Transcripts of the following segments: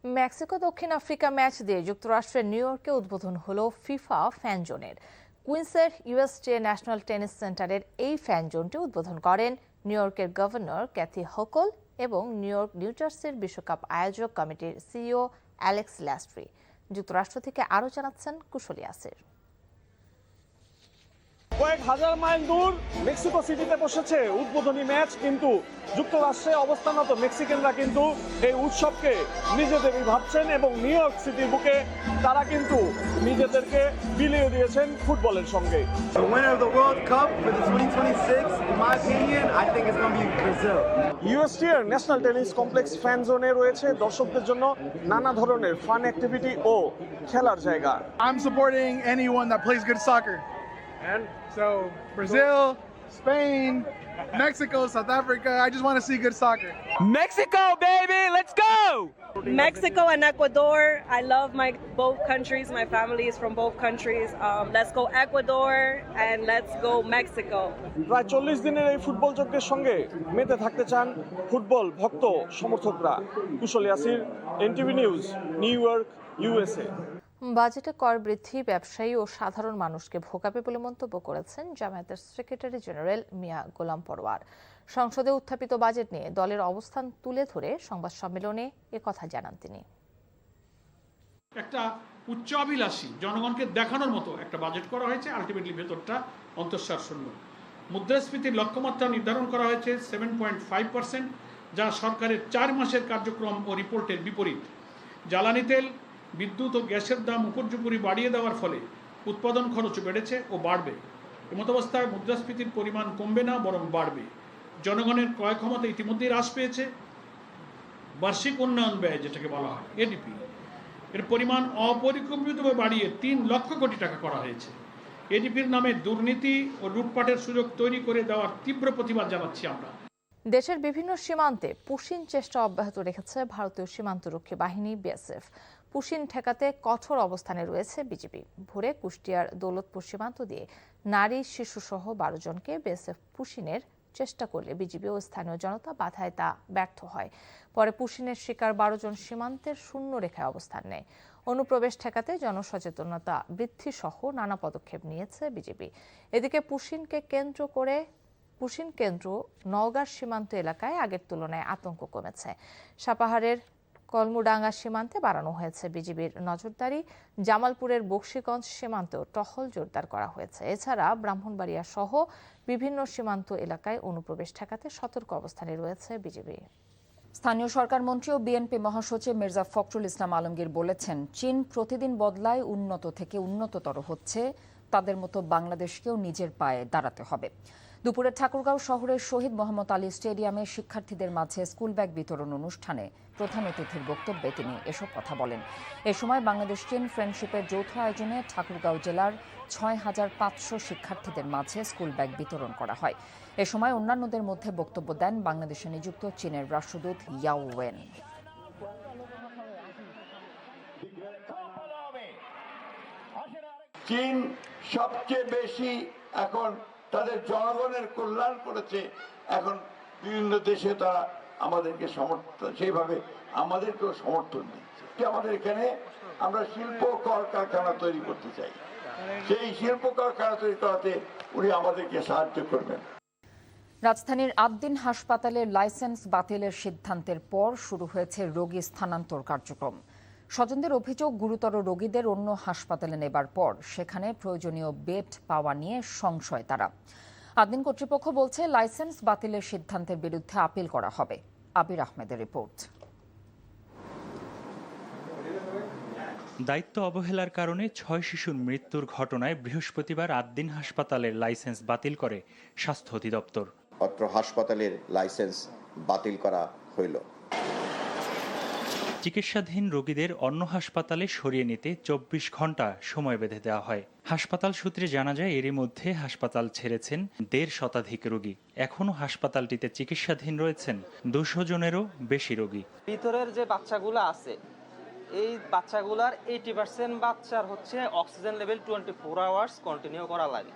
Mexico দক্ষিণ Africa match দিয়ে যুক্তরাষ্ট্রের নিউ ইয়র্কে উদ্বোধন হলো ফিফা ফ্যান জোনের। কুইন্সের ইউএসজে ন্যাশনাল টেনিস সেন্টারের এই ফ্যান জোনটি উদ্বোধন করেন নিউ ইয়র্কের গভর্নর ক্যাথি হোকল এবং নিউ ইয়র্ক নিউ জার্সির বিশ্বকাপ আয়োজক কমিটির সিইও অ্যালেক্স ল্যাস্ট্রি। যুক্তরাষ্ট্র থেকে আরও জানাচ্ছেন কুশলী আসির। কয়েক হাজার মাইল দূর মেক্সিকো সিটিতে বসেছে উদ্বোধনী ম্যাচ, কিন্তু যুক্তরাষ্ট্রে অবস্থানরত মেক্সিকানরা কিন্তু এই উৎসবকে নিজেদেরই ভাবছেন এবং নিউ ইয়র্ক সিটির বুকে তারা কিন্তু নিজেদেরকে বিলিয়ে দিয়েছেন ফুটবলের সঙ্গে। The winner of the World Cup for the 2026, in my opinion, I think it's going to be Brazil. ইউএসটির ন্যাশনাল টেনিস কমপ্লেক্স ফ্যান জোনে রয়েছে দর্শকদের জন্য নানা ধরনের ফান অ্যাক্টিভিটি ও খেলার জায়গা। I'm supporting anyone that plays good soccer. And So Brazil, Spain, Mexico, South Africa. I just want to see good soccer. Mexico, baby, let's go! Mexico and Ecuador. I love both countries. My family is from both countries. Let's go Ecuador and let's go Mexico. প্রায় 40 দিনের এই football যজ্ঞের সঙ্গে মেতে থাকতে চান football ভক্ত সমর্থকরা। কুশলী আসির, NTV news, New York, USA. বাজেটে কর বৃদ্ধি ব্যবসায়ী ও সাধারণ মানুষকে ভোগাবে বলে মন্তব্য করেছেন জামায়াতের সেক্রেটারি জেনারেল মিয়া গোলাম পরোয়ার। সংসদে উত্থাপিত বাজেট নিয়ে দলের অবস্থান তুলে ধরে সংবাদ সম্মেলনে একথা জানান তিনি। একটা উচ্চাভিলাষী জনগণকে দেখানোর মতো একটা বাজেট করা হয়েছে, আলটিমেটলি ভেতরটা অন্তঃসার শূন্য। মুদ্রাস্ফীতির লক্ষ্যমাত্রা নির্ধারণ করা হয়েছে 7.5%, যা সরকারের 4 মাসের কার্যক্রম ও রিপোর্টের বিপরীত। জ্বালানি তেল, বিদ্যুৎ ও গ্যাসের দাম উপর্যুপরি বাড়িয়ে দেওয়ার ফলে উৎপাদন খরচ বেড়েছে ও বাড়বে। এমতাবস্থায় মুদ্রাস্ফীতির পরিমাণ কমবে না, বরং বাড়বে। জনগণের ক্রয় ক্ষমতা ইতিমধ্যেই হ্রাস পেয়েছে। বার্ষিক উন্নয়ন ব্যয়, যেটাকে বলা হয় এডিপি, এর পরিমাণ অপরিকল্পিতভাবে বাড়িয়ে 3 লক্ষ কোটি টাকা করা হয়েছে। এডিপির নামে দুর্নীতি ও লুটপাটের সুযোগ তৈরি করে দেওয়ার তীব্র প্রতিবাদ জানাচ্ছি আমরা। দেশের বিভিন্ন সীমান্তে পুশিন চেষ্টা অব্যাহত রেখেছে ভারতীয় সীমান্তরক্ষী বাহিনী বিএসএফ। পুশিন ঠেকাতে কঠোর অবস্থানে রয়েছে বিজিবি। ভোরে কুষ্টিয়ার দৌলতপুর সীমান্ত দিয়ে নারী শিশুসহ 12 জনকে বিএসএফ পুশিনের চেষ্টা করলে বিজিবি ও স্থানীয় জনতা বাধায় তা ব্যর্থ হয়। পরে পুশিনের শিকার 12 জন সীমান্তের শূন্য রেখায় অবস্থান নেয়। অনুপ্রবেশ ঠেকাতে জনসচেতনতা বৃদ্ধি সহ নানা পদক্ষেপ নিয়েছে বিজিবি। এদিকে পুশিন কেন্দ্র নওগাঁর সীমান্ত এলাকায় আগের তুলনায় আতঙ্ক কমেছে। সাপাহারের কলমুডাঙ্গা সীমান্তে বাড়ানো হয়েছে বিজিবির নজরদারি। জামালপুরের বক্সিগঞ্জ সীমান্তেও টহল জোরদার করা হয়েছে। এছাড়া ব্রাহ্মণবাড়িয়া সহ বিভিন্ন সীমান্ত এলাকায় অনুপ্রবেশ ঠেকাতে সতর্ক অবস্থানে রয়েছে বিজিবি। স্থানীয় সরকার মন্ত্রী ও বিএনপি মহাসচিব মির্জা ফখরুল ইসলাম আলমগীর বলেছেন, চীন প্রতিদিন বদলায়, উন্নত থেকে উন্নততর হচ্ছে। তাদের মতো বাংলাদেশকেও নিজের পায়ে দাঁড়াতে হবে। দুপুরে ঠাকুরগাঁও শহরের শহীদ মোহাম্মদ আলী স্টেডিয়ামে শিক্ষার্থীদের মাঝে স্কুল ব্যাগ বিতরণ অনুষ্ঠানে প্রধান অতিথির বক্তব্যে তিনি এসব কথা বলেন। এ সময় বাংলাদেশ চীন ফ্রেন্ডশিপের যৌথ আয়োজনে ঠাকুরগাঁও জেলার 6500 শিক্ষার্থীদের মাঝে স্কুল ব্যাগ বিতরণ করা হয়। এ সময় অন্যান্যদের মধ্যে বক্তব্য দেন বাংলাদেশে নিযুক্ত চীনের রাষ্ট্রদূত ইয়াও ওয়েন। চীন সবচেয়ে বেশি এখন তাদের জনগণের কল্যাণ করেছে। এখন বিভিন্ন দেশে তারা আমাদেরকে সমর্থন, সেইভাবে আমাদেরকেও সমর্থন দিচ্ছে। আমাদের এখানে আমরা শিল্প কলকারখানা তৈরি করতে চাই, সেই শিল্প কলকারখানা তৈরি করাতে উনি আমাদেরকে সাহায্য করবেন। রাজধানীর আদ্দিন হাসপাতালের লাইসেন্স বাতিলের সিদ্ধান্তের পর শুরু হয়েছে রোগী স্থানান্তর কার্যক্রম। স্বজনদের অভিযোগ, গুরুতর রোগীদের অন্য হাসপাতালে নেবার পর সেখানে প্রয়োজনীয় বেড পাওয়া নিয়ে সংশয় তারা। আদ্দিন কর্তৃপক্ষ বলছে, লাইসেন্স বাতিলের সিদ্ধান্তের বিরুদ্ধে আপিল করা হবে। আবির আহমেদের রিপোর্ট। দায়িত্ব অবহেলার কারণে 6 শিশুর মৃত্যুর ঘটনায় বৃহস্পতিবার আদ্দিন হাসপাতালের লাইসেন্স বাতিল করে স্বাস্থ্য অধিদপ্তর। অত্র হাসপাতালের লাইসেন্স বাতিল করা হইল। চিকিৎসাধীন রোগীদের অন্য হাসপাতালে সরিয়ে নিতে 24 ঘন্টা সময় বেঁধে দেওয়া হয়। হাসপাতাল সূত্রে জানা যায়, এরই মধ্যে হাসপাতাল ছেড়েছেন 1.5 শতাধিক রোগী। এখনও হাসপাতালটিতে চিকিৎসাধীন রয়েছেন 200 জনেরও বেশি রোগী। ভিতরের যে বাচ্চাগুলো আছে, এই বাচ্চাগুলার 80% বাচ্চার হচ্ছে অক্সিজেন লেভেল 24 আওয়ার্স কন্টিনিউ করা লাগে,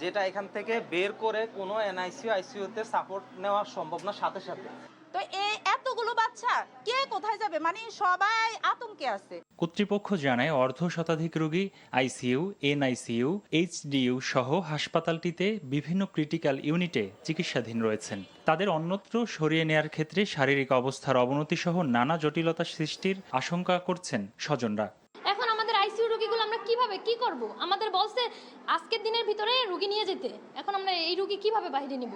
যেটা এখান থেকে বের করে কোনো এনআইসিইউ আইসিইউতে সাপোর্ট নেওয়া সম্ভব না সাথে সাথে। তো এই এতগুলো বাচ্চা কে কোথায় যাবে, মানে সবাই আতঙ্কে আছে। কর্তৃপক্ষ জানায় অর্ধ শতাধিক রোগী আইসিইউ, এনআইসিইউ, এইচডিইউ সহ হাসপাতালটিতে বিভিন্ন ক্রিটিক্যাল ইউনিটে চিকিৎসাধীন রয়েছেন। তাদের অন্যত্র সরিয়ে নেয়ার ক্ষেত্রে শারীরিক অবস্থার অবনতি সহ নানা জটিলতা সৃষ্টির আশঙ্কা করছেন স্বজনরা। এখন আমাদের আইসিইউ রোগীগুলো আমরা কিভাবে কি করব? আমাদের বলছে আজকের দিনের ভিতরে রোগী নিয়ে যেতে, এখন আমরা এই রোগী কিভাবে বাইরে নিব?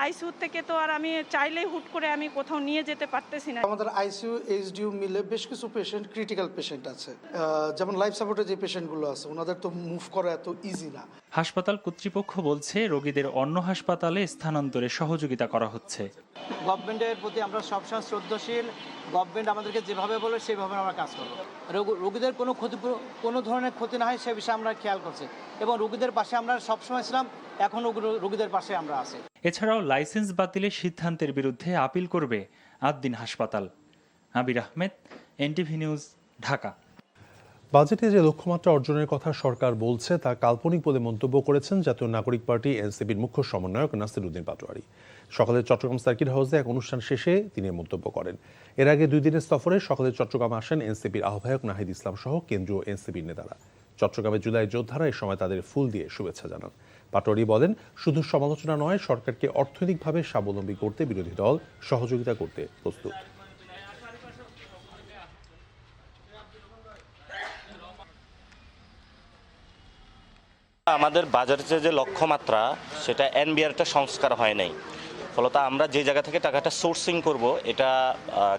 আইসিইউ থেকে তো আর আমি চাইলেই হুট করে আমি কোথাও নিয়ে যেতে পারতেছি না। আমাদের আইসিইউ, এইচডিইউ মিলে বেশ কিছু পেশেন্ট, ক্রিটিক্যাল পেশেন্ট আছে, যেমন লাইফ সাপোর্টে যে পেশেন্টগুলো আছে ওনাদের তো মুভ করা এত ইজি না। হাসপাতাল কর্তৃপক্ষ বলছে রোগীদের অন্য হাসপাতালে স্থানান্তরে সহযোগিতা করা হচ্ছে। গভর্নমেন্টের প্রতি আমরা সবসময় শ্রদ্ধাশীল। গভর্নমেন্ট আমাদেরকে যেভাবে বলে সেভাবে আমরা কাজ করব। রোগীদের কোনো ধরনের ক্ষতি না হয় সে বিষয়ে আমরা খেয়াল করছি এবং রোগীদের পাশে আমরা সবসময় ছিলাম, এখনও রোগীদের পাশে আমরা আছি। এছাড়াও লাইসেন্স বাতিলের সিদ্ধান্তের বিরুদ্ধে আপিল করবে আদ্দিন হাসপাতাল। আবির আহমেদ, এনটিভি নিউজ, ঢাকা। বাজেটে যে লক্ষ্যমাত্রা অর্জনের কথা সরকার বলছে তা কাল্পনিক বলে মন্তব্য করেছেন জাতীয় নাগরিক পার্টি এনসিপির মুখ্য সমন্বয়ক নাসির উদ্দিন পাটোয়ারি। সকালে চট্টগ্রাম সার্কিট হাউসে এক অনুষ্ঠান শেষে তিনি মন্তব্য করেন। এর আগে 2 দিনের সফরে সকালে চট্টগ্রাম আসেন এনসিপির আহ্বায়ক নাহিদ ইসলাম সহ কেন্দ্রীয় এনসিপির নেতারা। চট্টগ্রামে জুলাই যোদ্ধারা এই সময় তাদের ফুল দিয়ে শুভেচ্ছা জানান। পাটোয়ারি বলেন, শুধু সমালোচনা নয়, সরকারকে অর্থনৈতিকভাবে স্বাবলম্বী করতে বিরোধী দল সহযোগিতা করতে প্রস্তুত। আমাদের বাজারের যে লক্ষ্যমাত্রা সেটা এনবিআরটা সংস্কার হয় নাই, ফলত আমরা যে জায়গা থেকে টাকাটা সোর্সিং করব এটা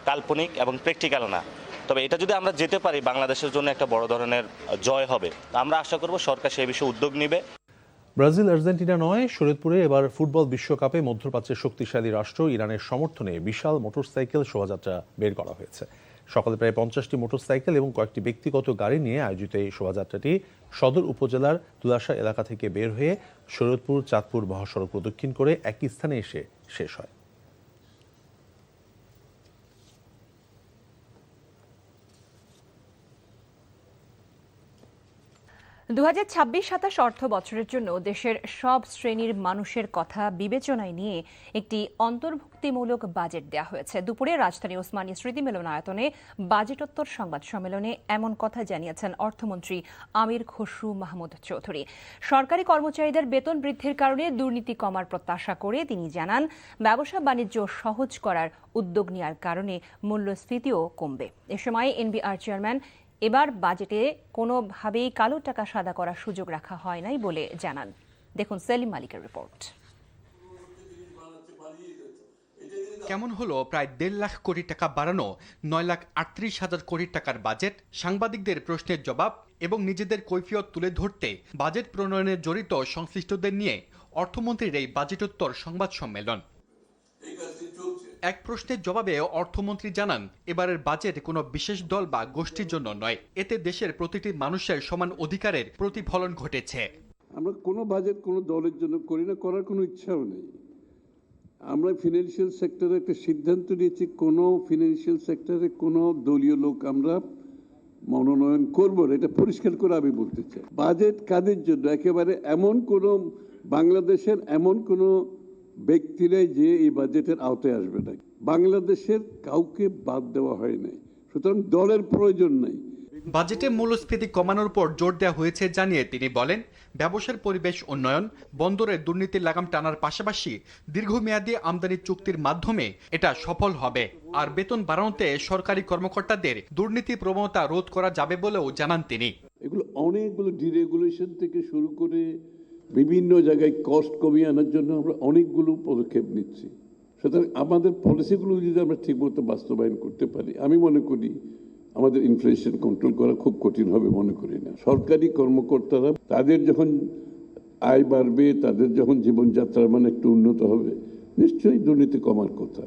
কাল্পনিক এবং প্র্যাকটিক্যাল না। তবে এটা যদি আমরা যেতে পারি বাংলাদেশের জন্য একটা বড় ধরনের জয় হবে। আমরা আশা করব সরকার সেই বিষয়ে উদ্যোগ নেবে। ব্রাজিল, আর্জেন্টিনা নয়, শরীয়তপুরে এবার ফুটবল বিশ্বকাপে মধ্যপ্রাচ্যের শক্তিশালী রাষ্ট্র ইরানের সমর্থনে বিশাল মোটরসাইকেল শোভাযাত্রা বের করা হয়েছে। সকালে প্রায় 50টি মোটরসাইকেল এবং কয়েকটি ব্যক্তিগত গাড়ি নিয়ে আয়োজিত এই শোভাযাত্রাটি সদর উপজেলার তুলাশা এলাকা থেকে বের হয়ে শরীয়তপুর চাঁদপুর মহাসড়ক প্রদক্ষিণ করে একই স্থানে এসে শেষ হয়। দু 2026-27 অর্থ বছরের জন্য দেশের সব শ্রেণীর মানুষের কথা বিবেচনায় নিয়ে একটি অন্তর্ভুক্তিমূলক বাজেট দেওয়া হয়েছে। দুপুরে রাজধানী ওসমানী স্মৃতি মিলনায়তনে বাজেটোত্তর সংবাদ সম্মেলনে এমন কথা জানিয়েছেন অর্থমন্ত্রী আমির খসরু মাহমুদ চৌধুরী। সরকারি কর্মচারীদের বেতন বৃদ্ধির কারণে দুর্নীতি কমার প্রত্যাশা করে তিনি জানান, ব্যবসা বাণিজ্য সহজ করার উদ্যোগ নেওয়ার কারণে মূল্যস্ফীতিও কমবে। এ সময় এনবিআর চেয়ারম্যান এবার বাজেটে কোনোভাবেই কালো টাকা সাদা করার সুযোগ রাখা হয় নাই বলে জানান। দেখুন সেলিম মালিকের রিপোর্ট। কেমন হলো প্রায় 1.5 লাখ কোটি টাকা বাড়ানো 9,38,000 কোটি টাকার বাজেট? সাংবাদিকদের প্রশ্নের জবাব এবং নিজেদের কৈফিয়ত তুলে ধরতে বাজেট প্রণয়নে জড়িত সংশ্লিষ্টদের নিয়ে অর্থমন্ত্রীর এই বাজেটোত্তর সংবাদ সম্মেলন। এক প্রশ্নের জবাবে অর্থমন্ত্রী জানান, এবারের বাজেট কোনো বিশেষ দল বা গোষ্ঠীর জন্য নয়, এতে দেশের প্রতিটি মানুষের সমান অধিকারের প্রতিফলন ঘটেছে। আমরা কোনো বাজেট কোনো দলের জন্য করি না, করার কোনো ইচ্ছাও নেই। আমরা ফিনান্সিয়াল সেক্টরে একটা সিদ্ধান্ত নিয়েছি, কোনো ফিনান্সিয়াল সেক্টরে কোনো দলীয় লোক আমরা মনোনয়ন করব না, এটা পরিষ্কার করে আমি বলতে চাই। বাজেট কাদের জন্য? একেবারে এমন কোনো বাংলাদেশের এমন কোনো ব্যক্তিরাই যে এই বাজেটের আওতায় আসবে না। বাংলাদেশের কাউকে বাদ দেওয়া হয় নাই, সুতরাং দলের প্রয়োজন নাই। বাজেটে মূল্যস্ফীতি কমানোর উপর জোর দেওয়া হয়েছে জানিয়ে তিনি বলেন, ব্যবসার পরিবেশ উন্নয়ন, বন্দরের দুর্নীতির লাগাম টানার পাশাপাশি দীর্ঘমেয়াদী আমদানি চুক্তির মাধ্যমে এটা সফল হবে। আর বেতন বাড়ানোতে সরকারি কর্মকর্তাদের দুর্নীতি প্রবণতা রোধ করা যাবে বলেও জানান তিনি। এগুলো অনেকগুলো ডিরেগুলেশন থেকে শুরু করে বিভিন্ন জায়গায় কস্ট কমিয়ে আনার জন্য আমরা অনেকগুলো পদক্ষেপ নিচ্ছি। সুতরাং আমাদের পলিসিগুলো যদি আমরা ঠিকমতো বাস্তবায়ন করতে পারি, আমি মনে করি আমাদের ইনফ্লেশন কন্ট্রোল করা খুব কঠিন হবে মনে করি না। সরকারি কর্মকর্তারা তাদের যখন আয় বাড়বে, তাদের যখন জীবনযাত্রার মান একটু উন্নত হবে, নিশ্চয়ই দুর্নীতি কমার কথা।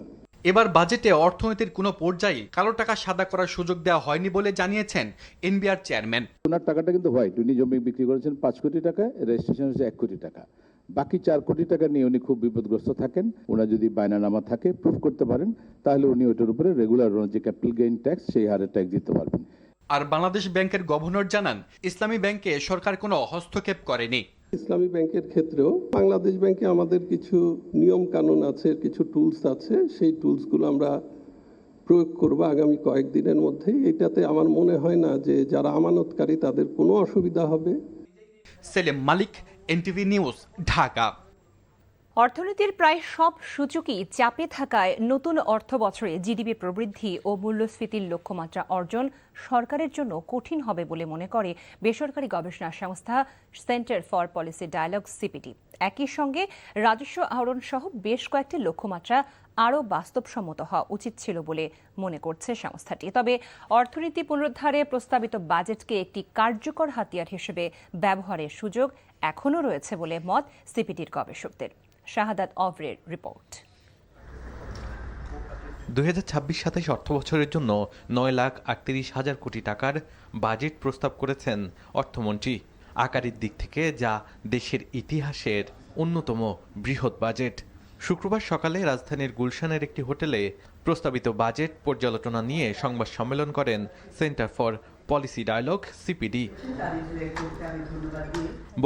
এবার বাজেটে অর্থনীতির কোনো পর্যায়ে কালো টাকা সাদা করার সুযোগ দেওয়া হয়নি বলে জানিয়েছেন এনবিআর চেয়ারম্যান। ওনার টাকাটা কিন্তু হোয়াইট, উনি জমি বিক্রি করেছেন 5 কোটি টাকা, রেজিস্ট্রেশন হচ্ছে 1 কোটি টাকা। বাকি 4 কোটি টাকা নিয়ে উনি খুব বিপদগ্রস্ত থাকেন। ওনার যদি বায়নানামা থাকে, প্রুফ করতে পারেন, তাহলে উনি ওটার উপরে রেগুলার যে ক্যাপিটাল গেইন ট্যাক্স সেই হারে ট্যাক্স দিতে পারবেন। আর বাংলাদেশ ব্যাংকের গভর্নর জানান, ইসলামী ব্যাংকে সরকার কোনো হস্তক্ষেপ করেনি। ইসলামী ব্যাংকের ক্ষেত্রেও বাংলাদেশ ব্যাংকে আমাদের কিছু নিয়ম কানুন আছে, কিছু টুলস আছে, সেই টুলসগুলো আমরা প্রয়োগ করব আগামী কয়েকদিনের মধ্যেই। এটাতে আমার মনে হয় না যে যারা আমানতকারী তাদের কোনো অসুবিধা হবে। সেলিম মালিক, এনটিভি নিউজ, ঢাকা। অর্থনীতির প্রায় সব সূচকই চাপে থাকায় নতুন অর্থ বছরে জিডিপি প্রবৃদ্ধি ও মূল্যস্ফীতির লক্ষ্যমাত্রা অর্জন সরকারের জন্য কঠিন হবে বলে মনে করে বেসরকারি গবেষণা সংস্থা centre for policy dialogue CPD. একই সঙ্গে রাজস্ব আহরণ সহ বেশ কয়েকটি লক্ষ্যমাত্রা আরও বাস্তবসম্মত হওয়া উচিত ছিল বলে মনে করছে সংস্থাটি। তবে অর্থনীতি পুনরুদ্ধারে প্রস্তাবিত বাজেটকে একটি কার্যকর হাতিয়ার হিসেবে ব্যবহারের সুযোগ এখনও রয়েছে বলে মত সিপিডির গবেষকদের। শাহাদাত অভরের রিপোর্ট। 2026-27 অর্থবছরের জন্য 9,38,000 কোটি টাকার বাজেট প্রস্তাব করেছেন অর্থমন্ত্রী। আকারের দিক থেকে যা দেশের ইতিহাসের অন্যতম বৃহৎ বাজেট। শুক্রবার সকালে রাজধানীর গুলশানের একটি হোটেলে প্রস্তাবিত বাজেট পর্যালোচনা নিয়ে সংবাদ সম্মেলন করেন centre for policy dialogue CPD.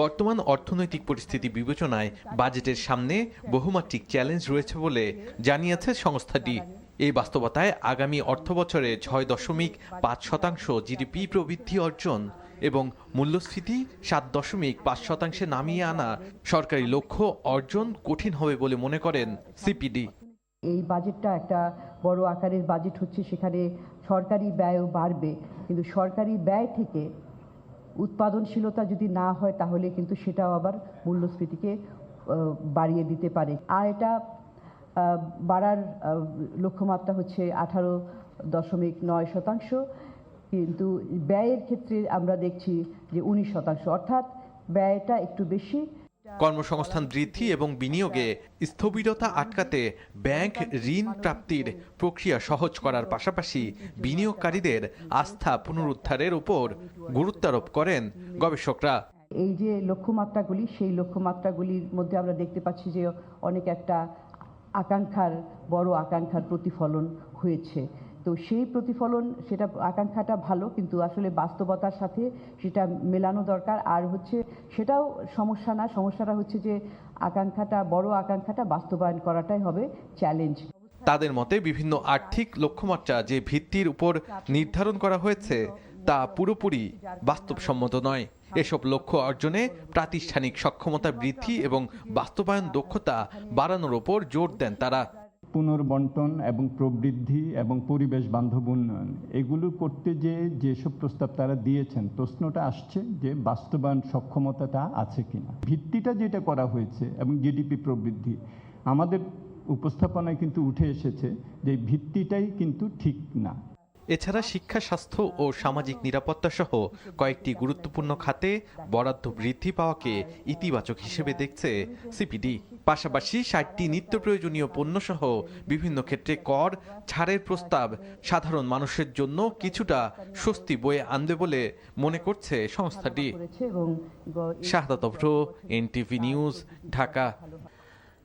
বর্তমান অর্থনৈতিক পরিস্থিতি বিবেচনায় বাজেটের সামনে বহুমাত্রিক চ্যালেঞ্জ রয়েছে বলে জানিয়েছে সংস্থাটি। এই বাস্তবতায় আগামী অর্থবছরে 6.5% জিডিপি প্রবৃদ্ধি অর্জন এবং মূল্যস্ফীতি 7.5% নামিয়ে আনা সরকারি লক্ষ্য অর্জন কঠিন হবে বলে মনে করেন সিপিডি। এই বাজেটটা একটা বড় আকারের বাজেট হচ্ছে, সেখানে সরকারি ব্যয়ও বাড়বে, কিন্তু সরকারি ব্যয় থেকে উৎপাদনশীলতা যদি না হয় তাহলে কিন্তু সেটাও আবার মূল্যস্ফীতিকে বাড়িয়ে দিতে পারে। আর এটা বাড়ার লক্ষ্যমাত্রা হচ্ছে 18.9%, কিন্তু ব্যয়ের ক্ষেত্রে আমরা দেখছি যে 19%, অর্থাৎ ব্যয়টা একটু বেশি। কর্মসংস্থান বৃদ্ধি এবং বিনিয়োগে স্থবিরতা আটকাতে ব্যাংক ঋণ প্রাপ্তির প্রক্রিয়া সহজ করার পাশাপাশি বিনিয়োগকারীদের আস্থা পুনরুদ্ধারের উপর গুরুত্বারোপ করেন গবেষকরা। এই যে লক্ষ্যমাত্রাগুলি, সেই লক্ষ্যমাত্রাগুলির মধ্যে আমরা দেখতে পাচ্ছি যে অনেক একটা বড় আকাঙ্ক্ষার প্রতিফলন হয়েছে। তো সেই প্রতিফলন, সেটা আকাঙ্ক্ষাটা ভালো, কিন্তু আসলে বাস্তবতার সাথে সেটা মেলানো দরকার। আর হচ্ছে সেটাও সমস্যা না, সমস্যাটা হচ্ছে যে বড় আকাঙ্ক্ষাটা বাস্তবায়ন করাটাই হবে চ্যালেঞ্জ। তাদের মতে বিভিন্ন আর্থিক লক্ষ্যমাত্রা যে ভিত্তির উপর নির্ধারণ করা হয়েছে তা পুরোপুরি বাস্তবসম্মত নয়। এসব লক্ষ্য অর্জনে প্রাতিষ্ঠানিক সক্ষমতা বৃদ্ধি এবং বাস্তবায়ন দক্ষতা বাড়ানোর উপর জোর দেন তারা। পুনর্বন্টন এবং প্রবৃদ্ধি এবং পরিবেশ বান্ধব উন্নয়ন, এগুলো করতে যেসব প্রস্তাব তারা দিয়েছেন, প্রশ্নটা আসছে যে বাস্তবায়ন সক্ষমতাটা আছে কিনা। ভিত্তিটা যেটা করা হয়েছে এবং জিডিপি প্রবৃদ্ধি, আমাদের উপস্থাপনায় কিন্তু উঠে এসেছে যে ভিত্তিটাই কিন্তু ঠিক না। এছাড়া শিক্ষা, স্বাস্থ্য ও সামাজিক নিরাপত্তা সহ কয়েকটি গুরুত্বপূর্ণ খাতে বরাদ্দ বৃদ্ধি পাওয়াকে ইতিবাচক হিসেবে দেখছে সিপিডি। পাশাপাশি 60টি নিত্য প্রয়োজনীয় পণ্য সহ বিভিন্ন ক্ষেত্রে কর ছাড়ের প্রস্তাব সাধারণ মানুষের জন্য কিছুটা স্বস্তি বয়ে আনবে বলে মনে করছে সংস্থাটি। শাহাদাত অভ্র, এনটিভি নিউজ, ঢাকা।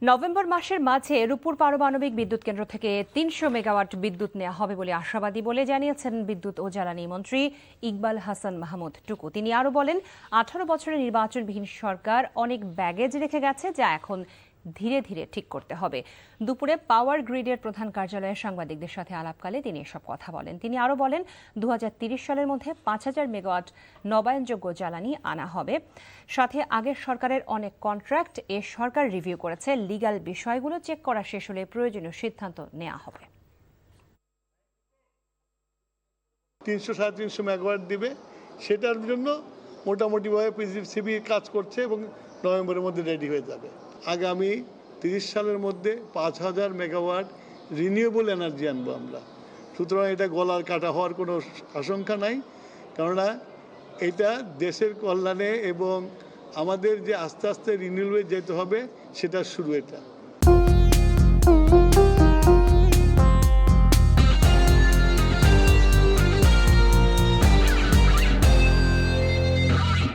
নভেম্বর মাসের মাঝে রূপপুর পারমাণবিক বিদ্যুৎ কেন্দ্র থেকে 300 মেগাওয়াট বিদ্যুৎ নেওয়া হবে বলে আশাবাদী বলে জানিয়েছেন বিদ্যুৎ ও জ্বালানি মন্ত্রী ইকবাল হাসান মাহমুদ টুকু। তিনি আরও বলেন, 18 বছরের নির্বাচনবিহীন সরকার অনেক ব্যাগেজ রেখে গেছে, যা এখন ধীরে ধীরে ঠিক করতে হবে। দুপুরে পাওয়ার গ্রিডের প্রধান কার্যালয়ে সাংবাদিকদের সাথে আলাপকালে তিনি এসব কথা বলেন। তিনি আরও বলেন, 2030 সালের মধ্যে 5000 মেগাওয়াট নবায়নযোগ্য জ্বালানি আনা হবে। সাথে আগের সরকারের অনেক কন্ট্রাক্ট এ সরকার রিভিউ করেছে। লিগ্যাল বিষয়গুলো চেক করা শেষ হলে প্রয়োজনীয় সিদ্ধান্ত নেওয়া হবে। 300-350 মেগাওয়াট দিবে, সেটার জন্য মোটামুটিভাবে পিজিসিবি কাজ করছে এবং নভেম্বরের মধ্যে রেডি হয়ে যাবে। আগামী 30 সালের মধ্যে 5000 মেগাওয়াট রিনিউয়েবল এনার্জি আনবো আমরা। সুতরাং এটা গলার কাটা হওয়ার কোনো আশঙ্কা নাই, কেননা এটা দেশের কল্যাণে এবং আমাদের যে আস্তে আস্তে রিনিউয়েবলে যেতে হবে সেটার শুরু এটা।